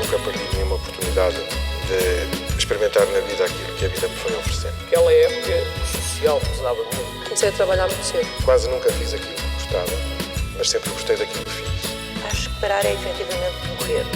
nunca perdi nenhuma oportunidade de experimentar na vida aquilo que a vida me foi oferecendo. Aquela época social pesava muito. Comecei a trabalhar muito cedo. Quase nunca fiz aquilo que gostava, mas sempre gostei daquilo que fiz. Acho que parar é efetivamente morrer.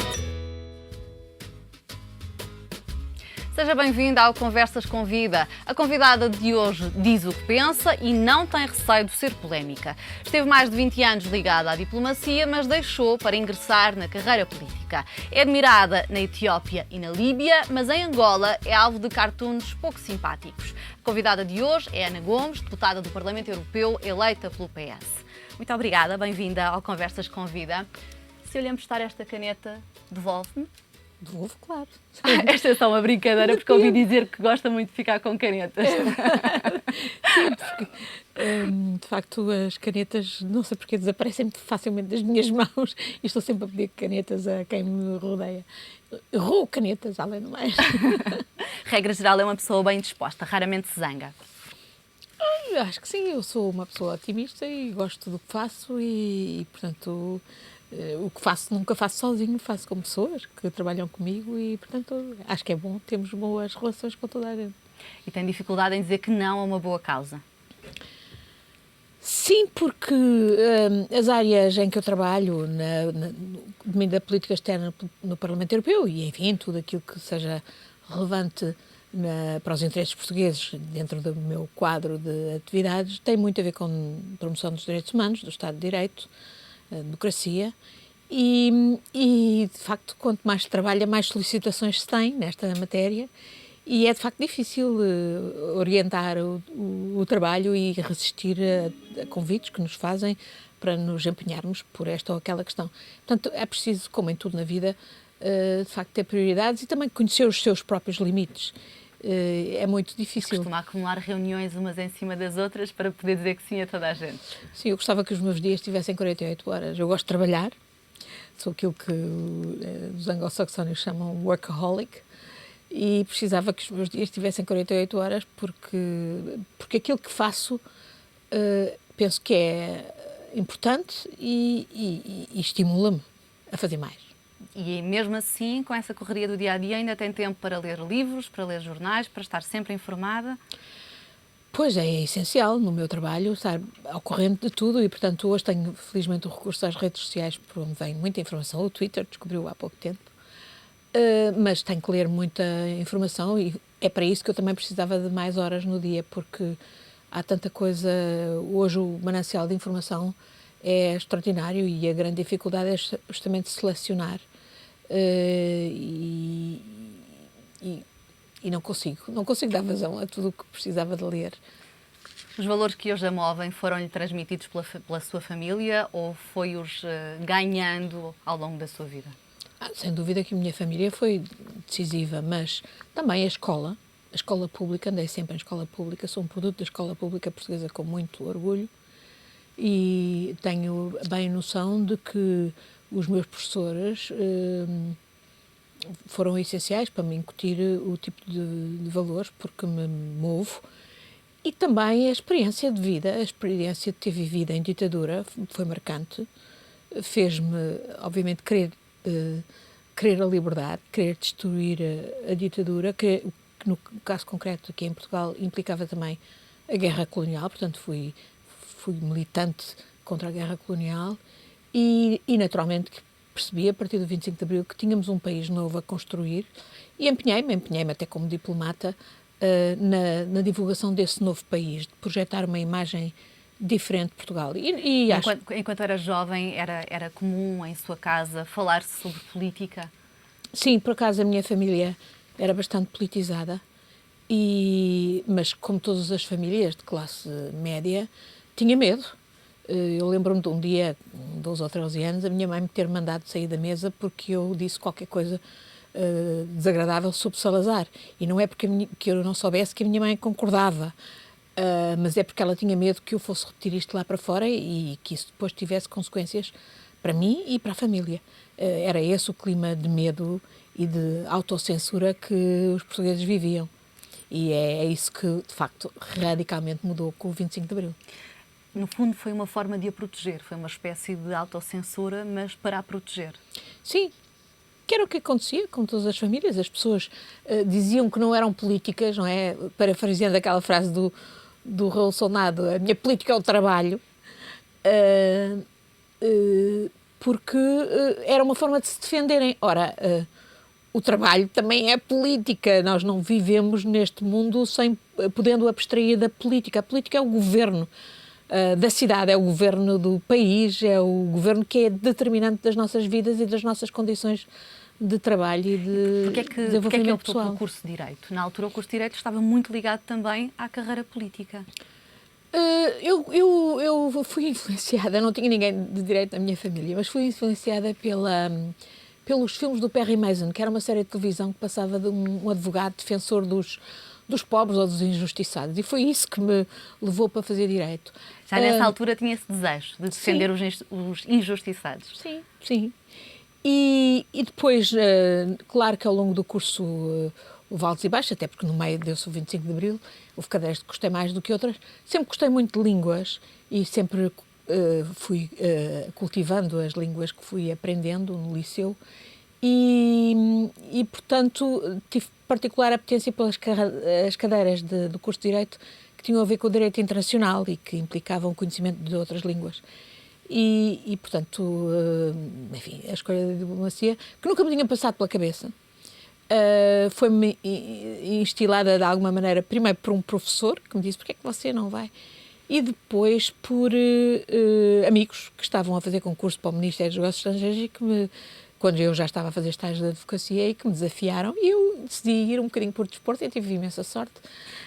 Seja bem-vinda ao Conversas com Vida. A convidada de hoje diz o que pensa e não tem receio de ser polémica. Esteve mais de 20 anos ligada à diplomacia, mas deixou para ingressar na carreira política. É admirada na Etiópia e na Líbia, mas em Angola é alvo de cartoons pouco simpáticos. A convidada de hoje é Ana Gomes, deputada do Parlamento Europeu, eleita pelo PS. Muito obrigada, bem-vinda ao Conversas com Vida. Se eu lhe emprestar esta caneta, devolve-me? Devolvo, claro. Esta é só uma brincadeira, porque ouvi dizer que gosta muito de ficar com canetas. Sim, porque, de facto, as canetas, não sei porque, desaparecem muito facilmente das minhas mãos e estou sempre a pedir canetas a quem me rodeia. Roubo canetas, além do mais. Regra geral, é uma pessoa bem disposta, raramente se zanga. Eu acho que sim, eu sou uma pessoa otimista e gosto do que faço e portanto... O que faço, nunca faço sozinho, faço com pessoas que trabalham comigo e, portanto, acho que é bom termos boas relações com toda a gente. E tem dificuldade em dizer que não a uma boa causa? Sim, porque as áreas em que eu trabalho, no domínio da política externa no Parlamento Europeu e, enfim, tudo aquilo que seja relevante para os interesses portugueses dentro do meu quadro de atividades, tem muito a ver com promoção dos direitos humanos, do Estado de Direito, a democracia e, de facto, quanto mais se trabalha, mais solicitações se tem nesta matéria e é, de facto, difícil orientar o trabalho e resistir a convites que nos fazem para nos empenharmos por esta ou aquela questão. Portanto, é preciso, como em tudo na vida, de facto, ter prioridades e também conhecer os seus próprios limites. É muito difícil. Costuma acumular reuniões umas em cima das outras para poder dizer que sim a toda a gente. Sim, eu gostava que os meus dias tivessem 48 horas. Eu gosto de trabalhar, sou aquilo que os anglo-saxónios chamam workaholic e precisava que os meus dias tivessem 48 horas porque aquilo que faço penso que é importante e estimula-me a fazer mais. E mesmo assim, com essa correria do dia-a-dia, ainda tem tempo para ler livros, para ler jornais, para estar sempre informada? Pois é essencial no meu trabalho estar ao corrente de tudo e, portanto, hoje tenho, felizmente, o recurso às redes sociais por onde vem muita informação. O Twitter descobriu há pouco tempo, mas tenho que ler muita informação e é para isso que eu também precisava de mais horas no dia, porque há tanta coisa. Hoje o manancial de informação é extraordinário e a grande dificuldade é justamente selecionar. E não consigo dar vazão a tudo o que precisava de ler. Os valores que hoje a movem foram-lhe transmitidos pela sua família ou foi-os ganhando ao longo da sua vida? Sem dúvida que a minha família foi decisiva, mas também a escola pública, andei sempre em escola pública, sou um produto da escola pública portuguesa com muito orgulho e tenho bem noção de que os meus professores foram essenciais para me incutir o tipo de valores porque me movo e também a experiência de vida, a experiência de ter vivido em ditadura foi marcante, fez-me obviamente querer a liberdade, querer destruir a ditadura, que no caso concreto aqui em Portugal implicava também a guerra colonial, portanto fui militante contra a guerra colonial e naturalmente que percebi a partir do 25 de Abril que tínhamos um país novo a construir e empenhei-me até como diplomata na divulgação desse novo país, de projetar uma imagem diferente de Portugal. Enquanto era jovem, era comum em sua casa falar-se sobre política? Sim, por acaso a minha família era bastante politizada, mas como todas as famílias de classe média, tinha medo. Eu lembro-me de um dia, 12 ou 13 anos, a minha mãe me ter mandado sair da mesa porque eu disse qualquer coisa desagradável sobre Salazar. E não é porque que eu não soubesse que a minha mãe concordava, mas é porque ela tinha medo que eu fosse repetir isto lá para fora e que isso depois tivesse consequências para mim e para a família. Era esse o clima de medo e de autocensura que os portugueses viviam. E é isso que, de facto, radicalmente mudou com o 25 de Abril. No fundo, foi uma forma de a proteger, foi uma espécie de autocensura, mas para a proteger. Sim, que era o que acontecia com todas as famílias. As pessoas diziam que não eram políticas, não é? Parafraseando aquela frase do Raul Solnado, a minha política é o trabalho, porque era uma forma de se defenderem. Ora, o trabalho também é política. Nós não vivemos neste mundo sem podendo abstrair da política. A política é o governo da cidade, é o governo do país, é o governo que é determinante das nossas vidas e das nossas condições de trabalho e de desenvolvimento Porquê é que optou pessoal. pelo curso de Direito? Na altura o curso de Direito estava muito ligado também à carreira política. Eu fui influenciada, não tinha ninguém de direito na minha família, mas fui influenciada pelos filmes do Perry Mason, que era uma série de televisão que passava de um advogado defensor dos pobres ou dos injustiçados. E foi isso que me levou para fazer direito. Já nessa altura tinha esse desejo de defender os injustiçados. Sim, sim. E depois, claro que ao longo do curso houve altos e baixos, até porque no meio deu-se o 25 de Abril, houve cadeiras que gostei mais do que outras. Sempre gostei muito de línguas e sempre fui cultivando as línguas que fui aprendendo no liceu e portanto, tive particular apetência pelas as cadeiras do curso de Direito que tinham a ver com o direito internacional e que implicavam o conhecimento de outras línguas. E portanto, enfim, a escolha da diplomacia, que nunca me tinha passado pela cabeça, foi-me instilada de alguma maneira, primeiro por um professor, que me disse, porque é que você não vai? E depois por amigos que estavam a fazer concurso para o Ministério dos Negócios Estrangeiros e que quando eu já estava a fazer estágio de advocacia e que me desafiaram, e eu decidi ir um bocadinho por desporto e tive imensa sorte.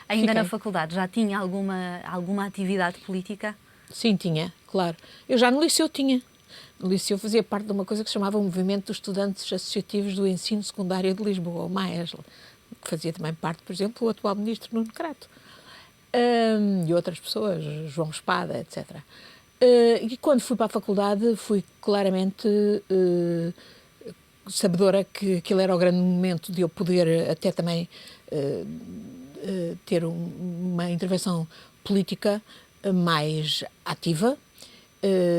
Ainda na faculdade já tinha alguma atividade política? Sim, tinha, claro. Eu já no liceu tinha. No liceu fazia parte de uma coisa que se chamava o Movimento dos Estudantes Associativos do Ensino Secundário de Lisboa, o MAESL, que fazia também parte, por exemplo, o atual ministro Nuno Crato. E outras pessoas, João Espada, etc. E quando fui para a faculdade fui claramente sabedora que aquilo era o grande momento de eu poder até também ter uma intervenção política mais ativa,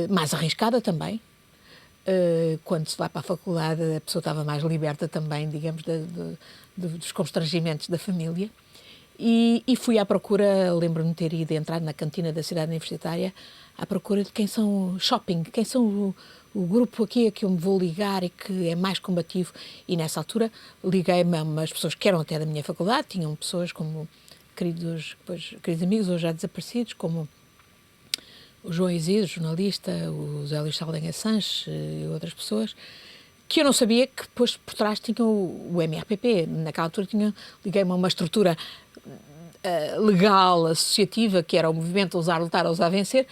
mais arriscada também. Quando se vai para a faculdade a pessoa estava mais liberta também, digamos, dos constrangimentos da família. E fui à procura, lembro-me de ter ido entrar na cantina da cidade universitária à procura de quem são quem são o grupo aqui a que eu me vou ligar e que é mais combativo. E nessa altura liguei-me a umas pessoas que eram até da minha faculdade, tinham pessoas como queridos amigos, hoje já desaparecidos, como o João Isidro, jornalista, o Zé Luís Saldanha Sanches e outras pessoas, que eu não sabia que depois por trás tinham o MRPP. Naquela altura liguei-me a uma estrutura legal, associativa, que era o Movimento Ousar Lutar, Ousar Vencer.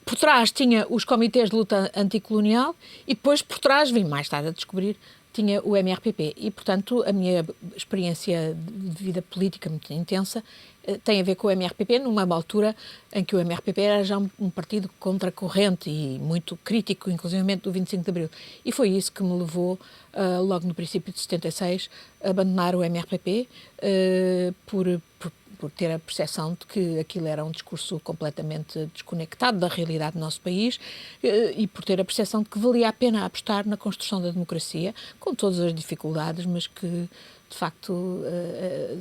Por trás tinha os comitês de luta anticolonial e depois por trás, vim mais tarde a descobrir, tinha o MRPP. E, portanto, a minha experiência de vida política muito intensa tem a ver com o MRPP, numa altura em que o MRPP era já um partido contracorrente e muito crítico, inclusivamente do 25 de Abril. E foi isso que me levou, logo no princípio de 76, a abandonar o MRPP por ter a percepção de que aquilo era um discurso completamente desconectado da realidade do nosso país e por ter a percepção de que valia a pena apostar na construção da democracia, com todas as dificuldades, mas que, de facto,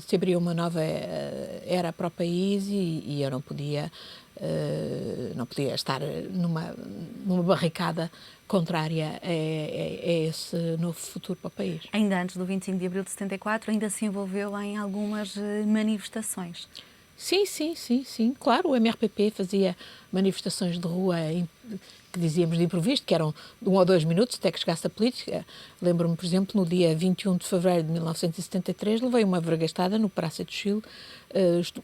se abria uma nova era para o país e eu não podia estar numa barricada contrária a esse novo futuro para o país. Ainda antes do 25 de Abril de 74, ainda se envolveu em algumas manifestações. Sim. Claro, o MRPP fazia manifestações de rua que dizíamos de improviso, que eram de 1 ou 2 minutos até que chegasse a política. Lembro-me, por exemplo, no dia 21 de fevereiro de 1973, levei uma vergastada no Praça do Chile,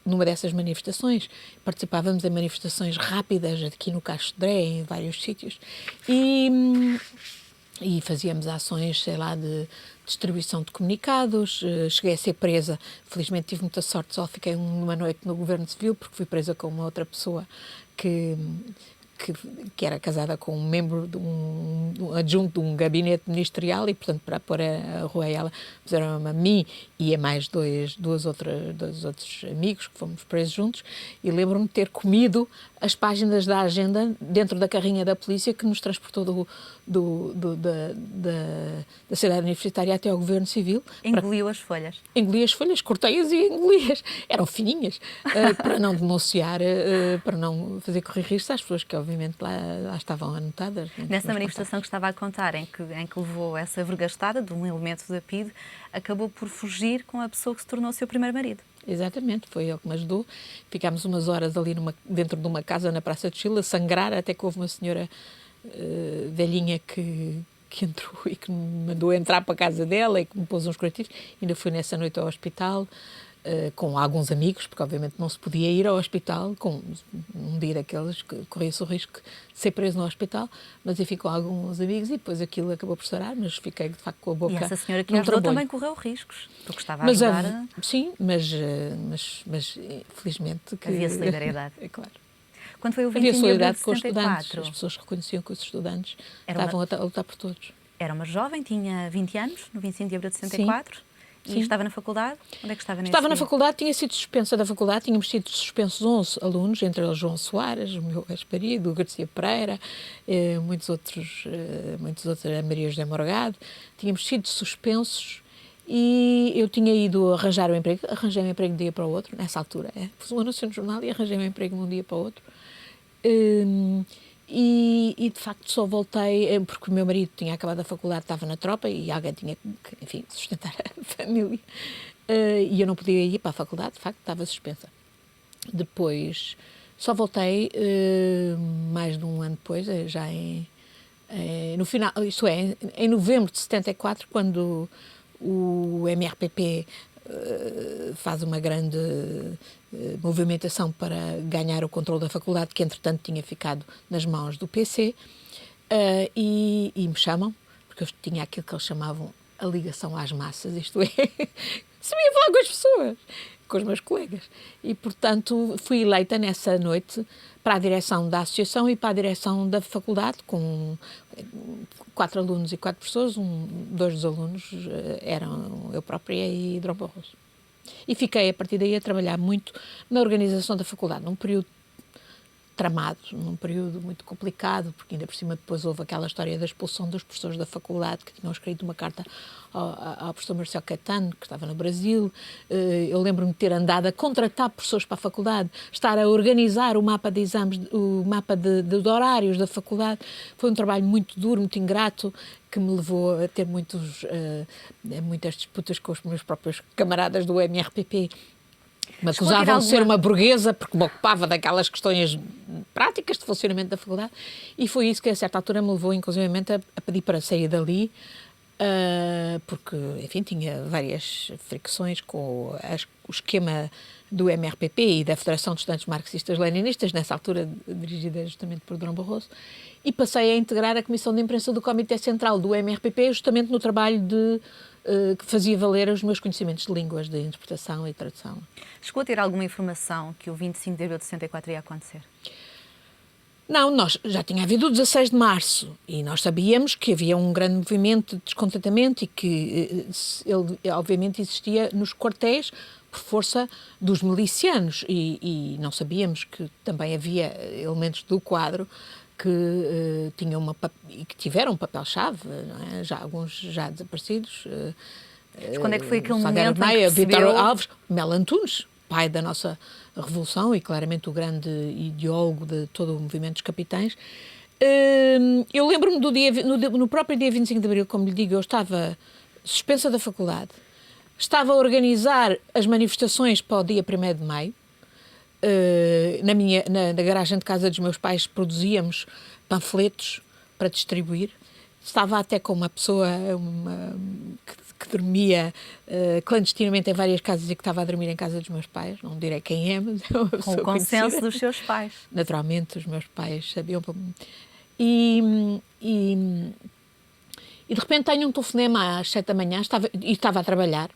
numa dessas manifestações. Participávamos em manifestações rápidas aqui no Cacho de Dré, em vários sítios. E fazíamos ações, sei lá, de distribuição de comunicados. Cheguei a ser presa, felizmente tive muita sorte, só fiquei uma noite no Governo Civil, porque fui presa com uma outra pessoa que era casada com um membro de um adjunto de um gabinete ministerial e, portanto, para pôr a rua a ela, fizeram a mim e a mais dois outros amigos que fomos presos juntos, e lembro-me de ter comido as páginas da agenda dentro da carrinha da polícia que nos transportou da cidade universitária até ao governo civil. Engoliu as folhas. Engoli as folhas, cortei-as e engoli-as. Eram fininhas, para não denunciar, para não fazer correr riscos às pessoas que obviamente lá estavam anotadas. Nessa manifestação que estava a contar, em que levou essa vergastada de um elemento da PIDE, acabou por fugir com a pessoa que se tornou seu primeiro marido. Exatamente, foi ele que me ajudou. Ficámos umas horas ali dentro de uma casa na Praça de Chile a sangrar, até que houve uma senhora velhinha que entrou e que me mandou entrar para a casa dela e que me pôs uns curativos. Ainda fui nessa noite ao hospital com alguns amigos, porque obviamente não se podia ir ao hospital com um dia daqueles que corria-se o risco de ser preso no hospital, mas enfim, com alguns amigos, e depois aquilo acabou por sarar, mas fiquei de facto com a boca. E essa senhora que ajudou também correu riscos, porque estava a mas ajudar. Sim, mas felizmente que havia solidariedade. É claro. Quando foi o 25 havia de abril solidariedade de com os estudantes. 74, As pessoas reconheciam que os estudantes Era estavam a lutar por todos. era uma jovem, tinha 20 anos, no 25 de abril de 74, e Sim. estava na faculdade. Onde é que estava nesse Estava na dia? faculdade, tinha sido suspensa da faculdade, tínhamos sido suspensos 11 alunos, entre eles João Soares, o meu ex-marido, o Garcia Pereira, muitos outros, a Maria José Morgado. Tínhamos sido suspensos e eu tinha ido arranjar um emprego, arranjei um emprego de um dia para o outro, nessa altura. Pus um anúncio no jornal e arranjei um emprego de um dia para o outro. E de facto só voltei porque o meu marido tinha acabado a faculdade, estava na tropa e alguém tinha que, enfim, sustentar a família, e eu não podia ir para a faculdade, de facto estava suspensa. Depois só voltei mais de um ano depois, já no final, isto é, em novembro de 74, quando o MRPP faz uma grande movimentação para ganhar o controle da faculdade, que entretanto tinha ficado nas mãos do PC, e me chamam, porque eu tinha aquilo que eles chamavam a ligação às massas, isto é, sabia falar com as pessoas, com os meus colegas, e portanto fui eleita nessa noite para a direção da associação e para a direção da faculdade, com 4 alunos e 4 professores, 2 dos alunos eram eu própria e Dom Barroso. E fiquei a partir daí a trabalhar muito na organização da faculdade, num período tramado, num período muito complicado, porque ainda por cima depois houve aquela história da expulsão dos professores da faculdade, que tinham escrito uma carta ao professor Marcelo Caetano, que estava no Brasil. Eu lembro-me de ter andado a contratar professores para a faculdade, estar a organizar o mapa de exames, o mapa de horários da faculdade. Foi um trabalho muito duro, muito ingrato, que me levou a ter muitas disputas com os meus próprios camaradas do MRPP. Me acusavam de ser uma burguesa porque me ocupava daquelas questões práticas de funcionamento da faculdade, e foi isso que a certa altura me levou inclusivamente a pedir para sair dali, porque, enfim, tinha várias fricções com o esquema do MRPP e da Federação de Estudantes Marxistas-Leninistas, nessa altura dirigida justamente por Dom Barroso, e passei a integrar a Comissão de Imprensa do Comitê Central do MRPP, justamente no trabalho que fazia valer os meus conhecimentos de línguas, de interpretação e tradução. Chegou a ter alguma informação que o 25 de abril de 64 ia acontecer? Não, nós já tinha havido o 16 de março e nós sabíamos que havia um grande movimento de descontentamento e que ele obviamente existia nos quartéis por força dos milicianos, e não sabíamos que também havia elementos do quadro que tiveram um papel-chave, não é? Já alguns já desaparecidos. Mas quando é que foi aquele Salgueiro momento em que Maia, percebeu... Vítor Alves, Mel Antunes, pai da nossa revolução e claramente o grande ideólogo de todo o movimento dos capitães. Eu lembro-me no próprio dia 25 de abril, como lhe digo, eu estava suspensa da faculdade, estava a organizar as manifestações para o dia 1º de maio. Na garagem de casa dos meus pais produzíamos panfletos para distribuir. Estava até com uma pessoa que dormia clandestinamente em várias casas e que estava a dormir em casa dos meus pais. Não direi quem é, mas é uma pessoa Com o consenso conhecida. dos seus pais. Naturalmente, os meus pais sabiam. E de repente tenho um telefonema às 7 da manhã, estava a trabalhar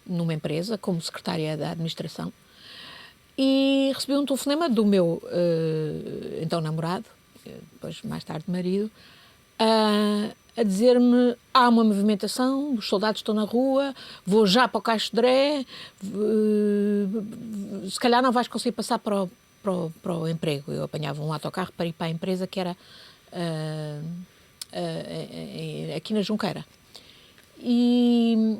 numa empresa como secretária da administração, e recebi um telefonema do meu então namorado, depois mais tarde marido, a dizer-me: há uma movimentação, os soldados estão na rua, vou já para o Caixo de Dré, se calhar não vais conseguir passar para o emprego. Eu apanhava um autocarro para ir para a empresa, que era aqui na Junqueira. E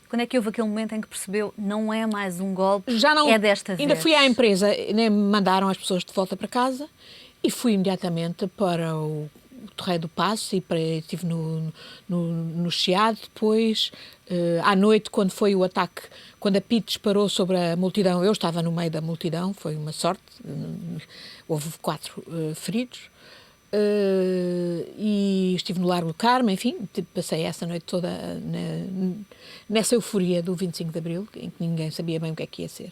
Quando é que houve aquele momento em que percebeu não é mais um golpe, já não, é desta vez? ainda fui à empresa, me mandaram as pessoas de volta para casa e fui imediatamente para o Torreio do Paço e estive no Chiado. Depois, à noite, quando foi o ataque, quando a PIDE disparou sobre a multidão, eu estava no meio da multidão, foi uma sorte, houve 4 feridos. E estive no Largo do Carmo, enfim, passei essa noite toda nessa euforia do 25 de Abril, em que ninguém sabia bem o que é que ia ser.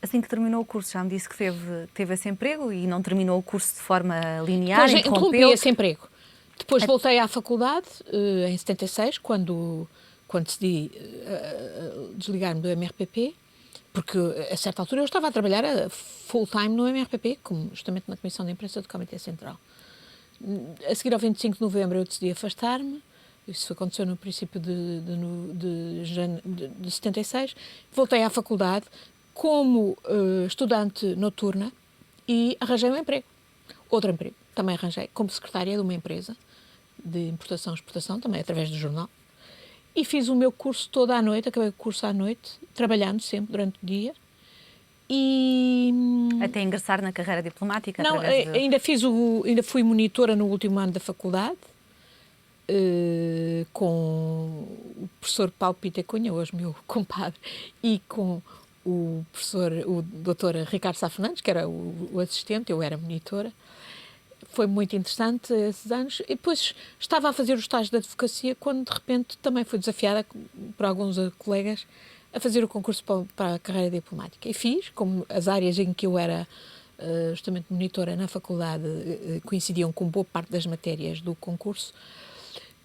Assim que terminou o curso, já me disse que teve esse emprego e não terminou o curso de forma linear, Depois interrompi interrompeu. esse emprego. Depois voltei à faculdade, em 76, quando decidi desligar-me do MRPP, porque a certa altura eu estava a trabalhar full-time no MRPP, justamente na Comissão de Imprensa do Comitê Central. A seguir ao 25 de novembro eu decidi afastar-me, isso aconteceu no princípio de 76, voltei à faculdade como estudante noturna e arranjei um emprego, outro emprego, também arranjei como secretária de uma empresa de importação e exportação, também através do jornal. E fiz o meu curso toda à noite, acabei o curso à noite, trabalhando sempre durante o dia. E Até ingressar na carreira diplomática? não, através de... ainda fui monitora no último ano da faculdade, com o professor Paulo Pita Cunha, hoje meu compadre, e com o doutor Ricardo Sá Fernandes, que era o assistente, eu era monitora. Foi muito interessante esses anos. E depois estava a fazer o estágio de advocacia quando, de repente, também fui desafiada por alguns colegas a fazer o concurso para a carreira diplomática. E fiz, como as áreas em que eu era justamente monitora na faculdade coincidiam com boa parte das matérias do concurso,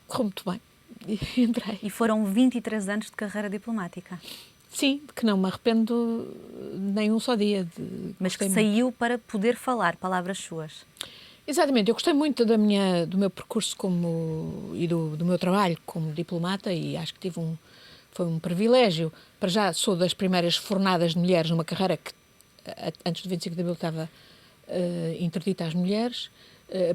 correu muito bem. E entrei. E foram 23 anos de carreira diplomática. Sim, que não me arrependo nem um só dia. Mas que saiu para poder falar, palavras suas. Exatamente, eu gostei muito do meu percurso e do meu trabalho como diplomata e acho que foi um privilégio. Para já sou das primeiras fornadas de mulheres numa carreira que antes do 25 de Abril estava interdita às mulheres.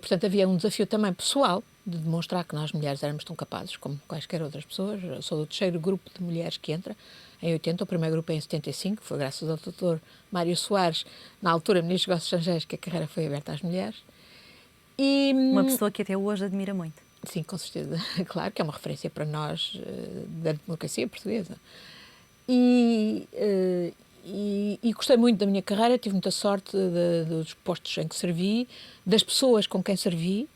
Portanto, havia um desafio também pessoal de demonstrar que nós mulheres éramos tão capazes como quaisquer outras pessoas. Eu sou do terceiro grupo de mulheres que entra em 80, o primeiro grupo é em 75, foi graças ao Dr. Mário Soares, na altura Ministro dos Negócios Estrangeiros, que a carreira foi aberta às mulheres. E, uma pessoa que até hoje admira muito. Sim, com certeza. Claro que é uma referência para nós da democracia portuguesa. E gostei muito da minha carreira, tive muita sorte dos postos em que servi, das pessoas com quem servi,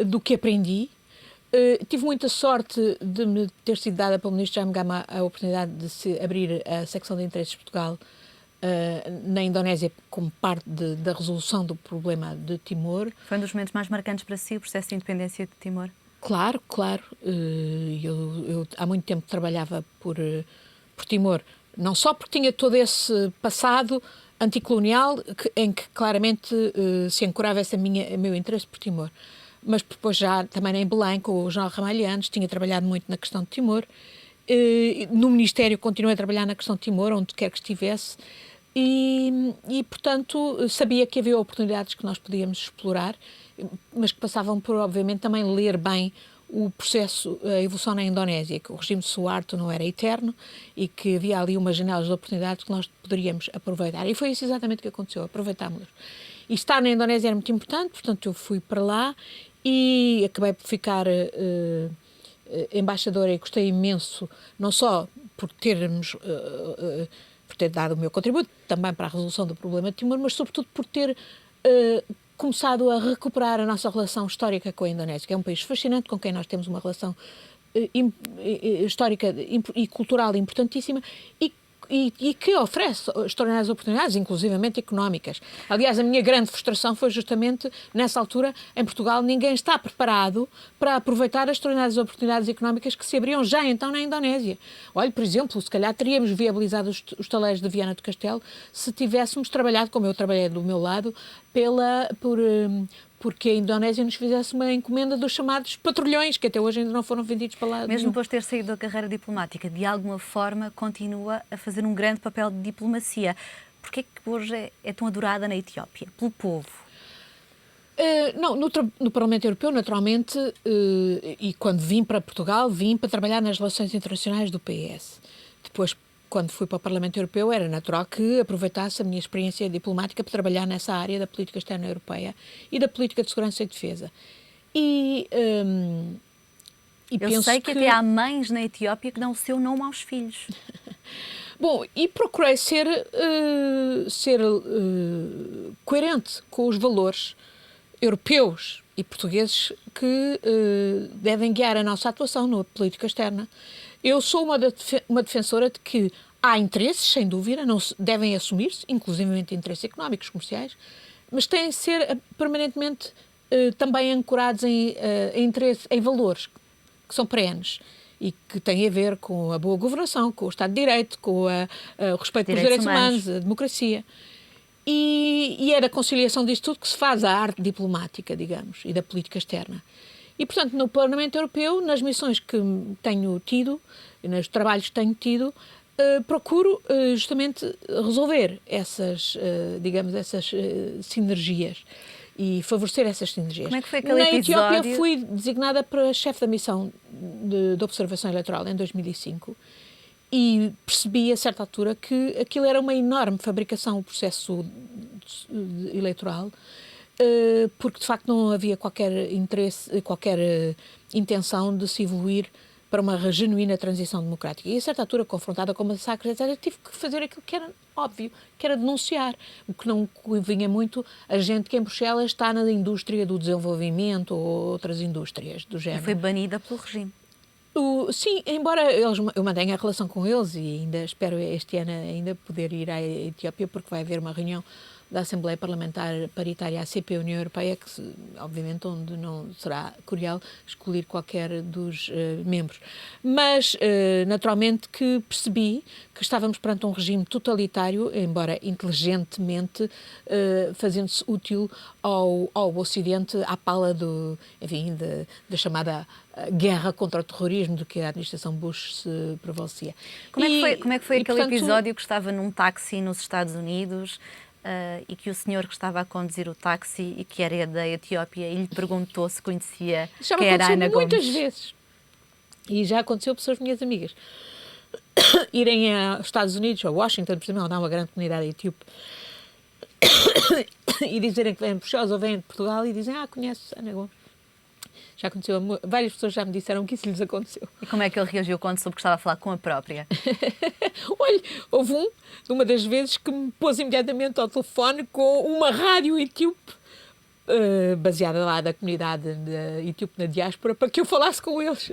do que aprendi. Tive muita sorte de me ter sido dada pelo Ministro Jaime Gama a oportunidade de se abrir a secção de interesses de Portugal na Indonésia como parte da resolução do problema de Timor. Foi um dos momentos mais marcantes para si, o processo de independência de Timor? Claro, claro. Eu há muito tempo trabalhava por Timor, não só porque tinha todo esse passado anticolonial em que claramente se ancorava meu interesse por Timor, mas depois já também em Belém, com o João Ramalhianos, tinha trabalhado muito na questão de Timor. No Ministério continuei a trabalhar na questão de Timor, onde quer que estivesse, e portanto, sabia que havia oportunidades que nós podíamos explorar, mas que passavam por, obviamente, também ler bem o processo, a evolução na Indonésia, que o regime de Suharto não era eterno e que havia ali umas janelas de oportunidades que nós poderíamos aproveitar. E foi isso exatamente o que aconteceu, aproveitámos-las. E estar na Indonésia era muito importante, portanto eu fui para lá e acabei por ficar embaixadora e gostei imenso, não só por ter dado o meu contributo também para a resolução do problema de Timor, mas sobretudo por ter começado a recuperar a nossa relação histórica com a Indonésia, que é um país fascinante, com quem nós temos uma relação histórica e cultural importantíssima e que oferece extraordinárias oportunidades, inclusivamente económicas. Aliás, a minha grande frustração foi justamente, nessa altura, em Portugal, ninguém está preparado para aproveitar as extraordinárias oportunidades económicas que se abriam já então na Indonésia. Olha, por exemplo, se calhar teríamos viabilizado os taleiros de Viana do Castelo se tivéssemos trabalhado, como eu trabalhei do meu lado, porque a Indonésia nos fizesse uma encomenda dos chamados patrulhões, que até hoje ainda não foram vendidos para lá. Mesmo depois de ter saído da carreira diplomática, de alguma forma continua a fazer um grande papel de diplomacia. Porquê é que hoje é tão adorada na Etiópia? Pelo povo? Não, no Parlamento Europeu, naturalmente, e quando vim para Portugal, vim para trabalhar nas relações internacionais do PS. Depois, quando fui para o Parlamento Europeu, era natural que aproveitasse a minha experiência diplomática para trabalhar nessa área da política externa europeia e da política de segurança e defesa. Eu sei que até há mães na Etiópia que dão o seu nome aos filhos. Bom, e procurei ser coerente com os valores europeus e portugueses que devem guiar a nossa atuação na política externa. Eu sou uma defensora de que há interesses, sem dúvida, não devem assumir-se, inclusivamente interesses económicos, comerciais, mas têm de ser permanentemente também ancorados em valores que são perenes e que têm a ver com a boa governação, com o Estado de Direito, com o respeito pelos direitos humanos, a democracia. E é da conciliação disto tudo que se faz a arte diplomática, digamos, e da política externa. E, portanto, no Parlamento Europeu, nas missões que tenho tido, nos trabalhos que tenho tido, procuro justamente resolver essas sinergias e favorecer essas sinergias. Como é que foi aquele episódio? Na Etiópia fui designada para chefe da missão de observação eleitoral em 2005 e percebi a certa altura que aquilo era uma enorme fabricação, o processo eleitoral, porque de facto não havia qualquer interesse, qualquer intenção de se evoluir para uma genuína transição democrática. E a certa altura, confrontada com massacres, etc., tive que fazer aquilo que era óbvio, que era denunciar, o que não convinha muito a gente que em Bruxelas está na indústria do desenvolvimento ou outras indústrias do género. E foi banida pelo regime. Sim, embora eu mantenha a relação com eles e ainda espero este ano ainda poder ir à Etiópia, porque vai haver uma reunião da Assembleia Parlamentar Paritária ACP União Europeia, que obviamente onde não será crucial escolher qualquer dos membros. Mas naturalmente que percebi que estávamos perante um regime totalitário, embora inteligentemente fazendo-se útil ao Ocidente à pala da chamada guerra contra o terrorismo de que a administração Bush se prevalecia. Como é que foi aquele episódio que estava num táxi nos Estados Unidos e que o senhor que estava a conduzir o táxi e que era da Etiópia e lhe perguntou se conhecia quem era a Ana Gomes? Muitas vezes. E já aconteceu pessoas minhas amigas irem aos Estados Unidos, a Washington, por exemplo, onde há uma grande comunidade etíope, e dizerem que vêm de Bruxelas ou vêm de Portugal e dizem, conheço Ana Gomes. Já aconteceu, várias pessoas já me disseram que isso lhes aconteceu. E como é que ele reagiu quando soube que estava a falar com a própria? Olha, houve uma das vezes que me pôs imediatamente ao telefone com uma rádio etíope, baseada lá da comunidade etíope na diáspora, para que eu falasse com eles.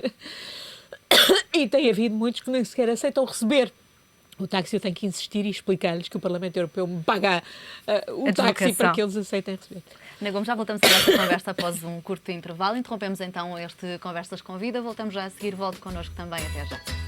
E tem havido muitos que nem sequer aceitam receber o táxi. Eu tenho que insistir e explicar-lhes que o Parlamento Europeu me paga o táxi para que eles aceitem receber. Ana Gomes, já voltamos a esta conversa após um curto intervalo. Interrompemos então este Conversas com Vida. Voltamos já a seguir. Volte connosco também. Até já.